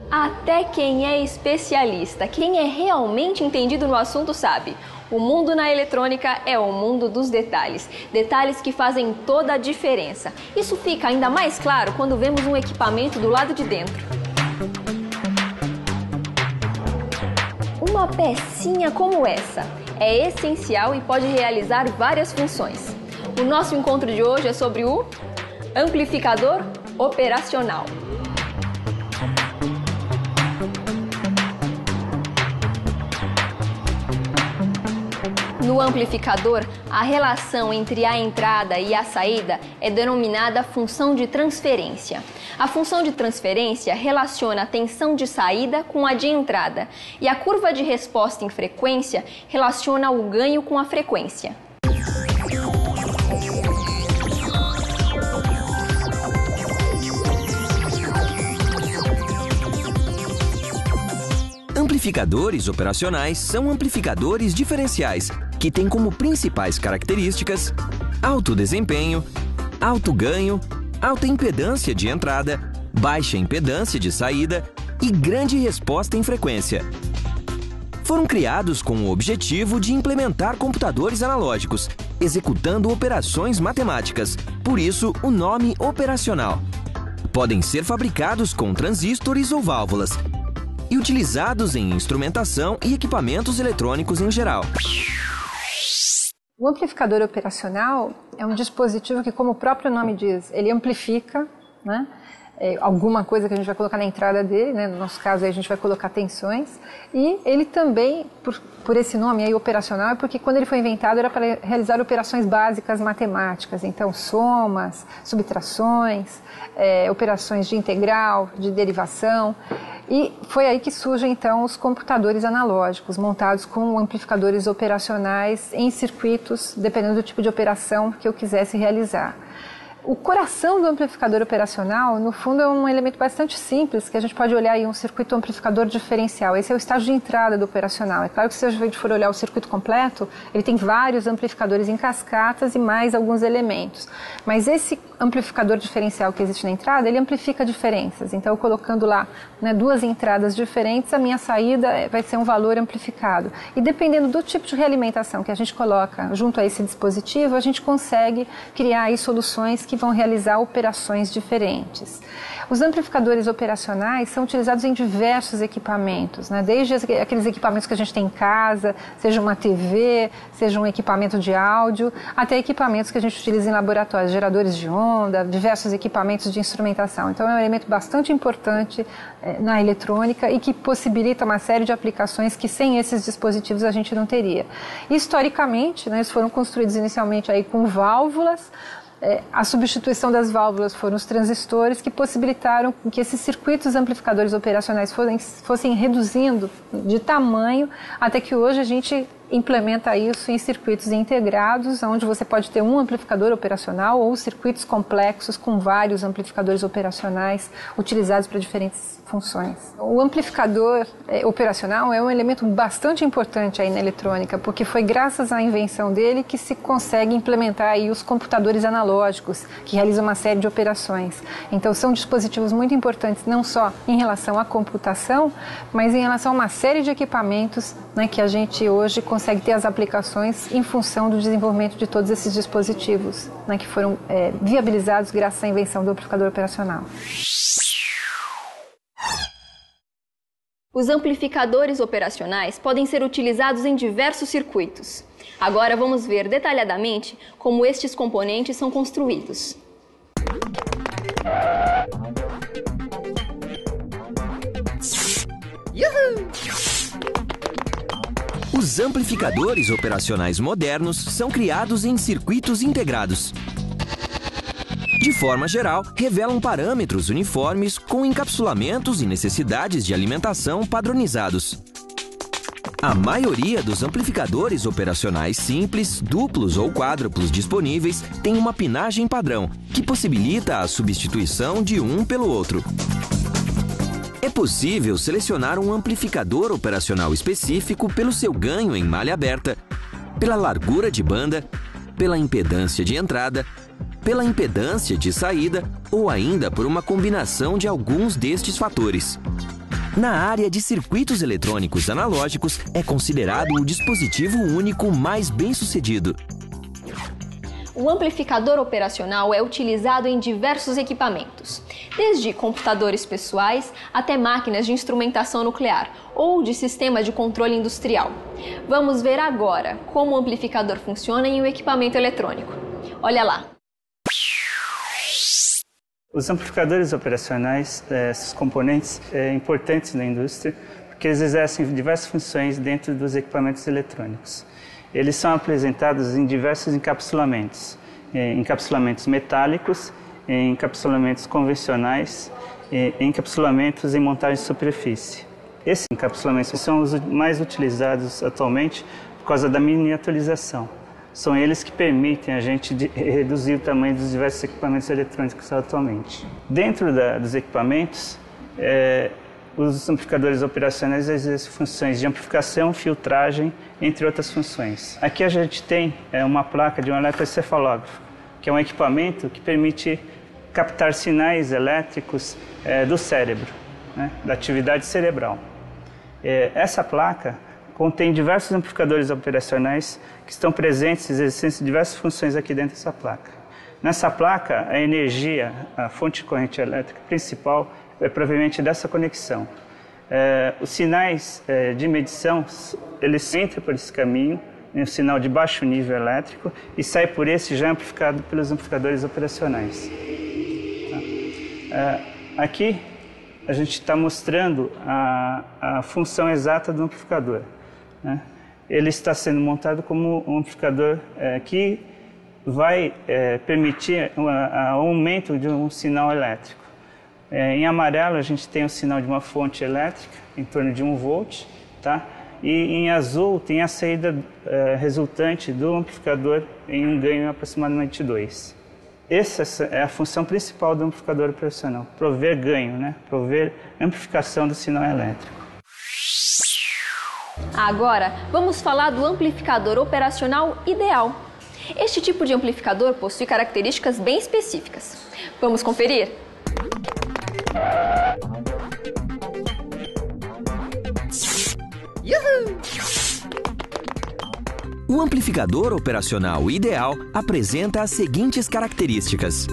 Até quem é especialista, quem é realmente entendido no assunto sabe. O mundo na eletrônica é o mundo dos detalhes. Detalhes que fazem toda a diferença. Isso fica ainda mais claro quando vemos um equipamento do lado de dentro. Uma pecinha como essa é essencial e pode realizar várias funções. O nosso encontro de hoje é sobre o amplificador operacional. No amplificador, a relação entre a entrada e a saída é denominada função de transferência. A função de transferência relaciona a tensão de saída com a de entrada, e a curva de resposta em frequência relaciona o ganho com a frequência. Amplificadores operacionais são amplificadores diferenciais que têm como principais características alto desempenho, alto ganho, alta impedância de entrada, baixa impedância de saída e grande resposta em frequência. Foram criados com o objetivo de implementar computadores analógicos, executando operações matemáticas, por isso o nome operacional. Podem ser fabricados com transistores ou válvulas e utilizados em instrumentação e equipamentos eletrônicos em geral. O amplificador operacional é um dispositivo que, como o próprio nome diz, ele amplifica, né, alguma coisa que a gente vai colocar na entrada dele, né, no nosso caso aí a gente vai colocar tensões, e ele também, por esse nome aí operacional, é porque quando ele foi inventado era para realizar operações básicas matemáticas, então somas, subtrações, operações de integral, de derivação. E foi aí que surgem então os computadores analógicos, montados com amplificadores operacionais em circuitos, dependendo do tipo de operação que eu quisesse realizar. O coração do amplificador operacional, no fundo, é um elemento bastante simples, que a gente pode olhar aí um circuito amplificador diferencial. Esse é o estágio de entrada do operacional. É claro que se a gente for olhar o circuito completo, ele tem vários amplificadores em cascatas e mais alguns elementos. Mas esse amplificador diferencial que existe na entrada, ele amplifica diferenças. Então, eu colocando lá, né, duas entradas diferentes, a minha saída vai ser um valor amplificado. E dependendo do tipo de realimentação que a gente coloca junto a esse dispositivo, a gente consegue criar aí soluções que vão realizar operações diferentes. Os amplificadores operacionais são utilizados em diversos equipamentos, né? Desde aqueles equipamentos que a gente tem em casa, seja uma TV, seja um equipamento de áudio, até equipamentos que a gente utiliza em laboratórios, geradores de onda, diversos equipamentos de instrumentação. Então é um elemento bastante importante na eletrônica e que possibilita uma série de aplicações que sem esses dispositivos a gente não teria. Historicamente, né, eles foram construídos inicialmente aí com válvulas. A substituição das válvulas foram os transistores que possibilitaram que esses circuitos amplificadores operacionais fossem reduzindo de tamanho até que hoje a gente implementa isso em circuitos integrados, onde você pode ter um amplificador operacional ou circuitos complexos com vários amplificadores operacionais utilizados para diferentes funções. O amplificador operacional é um elemento bastante importante aí na eletrônica, porque foi graças à invenção dele que se consegue implementar aí os computadores analógicos, que realizam uma série de operações. Então são dispositivos muito importantes, não só em relação à computação, mas em relação a uma série de equipamentos, né, que a gente hoje consegue ter as aplicações em função do desenvolvimento de todos esses dispositivos, né, que foram viabilizados graças à invenção do amplificador operacional. Os amplificadores operacionais podem ser utilizados em diversos circuitos. Agora vamos ver detalhadamente como estes componentes são construídos. Uhul! Os amplificadores operacionais modernos são criados em circuitos integrados. De forma geral, revelam parâmetros uniformes com encapsulamentos e necessidades de alimentação padronizados. A maioria dos amplificadores operacionais simples, duplos ou quádruplos disponíveis tem uma pinagem padrão, que possibilita a substituição de um pelo outro. É possível selecionar um amplificador operacional específico pelo seu ganho em malha aberta, pela largura de banda, pela impedância de entrada, pela impedância de saída ou ainda por uma combinação de alguns destes fatores. Na área de circuitos eletrônicos analógicos, é considerado o dispositivo único mais bem-sucedido. O amplificador operacional é utilizado em diversos equipamentos, desde computadores pessoais até máquinas de instrumentação nuclear ou de sistema de controle industrial. Vamos ver agora como o amplificador funciona em um equipamento eletrônico. Olha lá! Os amplificadores operacionais, esses componentes importantes na indústria, porque eles exercem diversas funções dentro dos equipamentos eletrônicos. Eles são apresentados em diversos encapsulamentos, encapsulamentos metálicos, encapsulamentos convencionais, encapsulamentos em montagem de superfície. Esses encapsulamentos são os mais utilizados atualmente por causa da miniaturização. São eles que permitem a gente reduzir o tamanho dos diversos equipamentos eletrônicos atualmente. Dentro dos equipamentos, os amplificadores operacionais exercem funções de amplificação, filtragem, entre outras funções. Aqui a gente tem uma placa de um eletroencefalógrafo, que é um equipamento que permite captar sinais elétricos do cérebro, né, da atividade cerebral. Essa placa contém diversos amplificadores operacionais que estão presentes e exercendo diversas funções aqui dentro dessa placa. Nessa placa, a energia, a fonte de corrente elétrica principal é provavelmente dessa conexão. Os sinais de medição, eles entram por esse caminho, um sinal de baixo nível elétrico, e sai por esse já amplificado pelos amplificadores operacionais. Aqui a gente está mostrando a função exata do amplificador, né? Ele está sendo montado como um amplificador que vai permitir o aumento de um sinal elétrico. Em amarelo a gente tem o sinal de uma fonte elétrica em torno de 1 volt, tá? E em azul tem a saída resultante do amplificador em um ganho aproximadamente 2. Essa é a função principal do amplificador operacional, prover ganho, né? Prover amplificação do sinal elétrico. Agora, vamos falar do amplificador operacional ideal. Este tipo de amplificador possui características bem específicas. Vamos conferir? Uhul! O amplificador operacional ideal apresenta as seguintes características: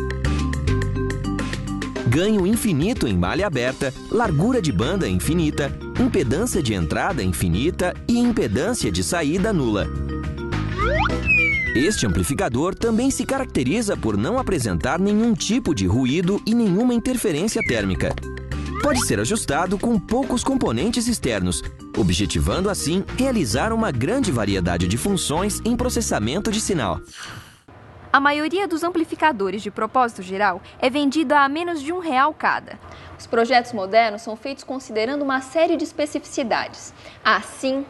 ganho infinito em malha aberta, largura de banda infinita, impedância de entrada infinita e impedância de saída nula. Este amplificador também se caracteriza por não apresentar nenhum tipo de ruído e nenhuma interferência térmica. Pode ser ajustado com poucos componentes externos, objetivando assim realizar uma grande variedade de funções em processamento de sinal. A maioria dos amplificadores de propósito geral é vendida a menos de R$1 cada. Os projetos modernos são feitos considerando uma série de especificidades. Assim,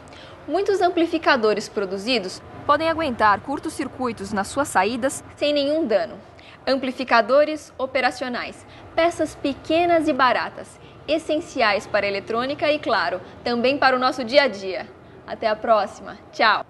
muitos amplificadores produzidos podem aguentar curtos-circuitos nas suas saídas sem nenhum dano. Amplificadores operacionais, peças pequenas e baratas, essenciais para a eletrônica e, claro, também para o nosso dia a dia. Até a próxima. Tchau!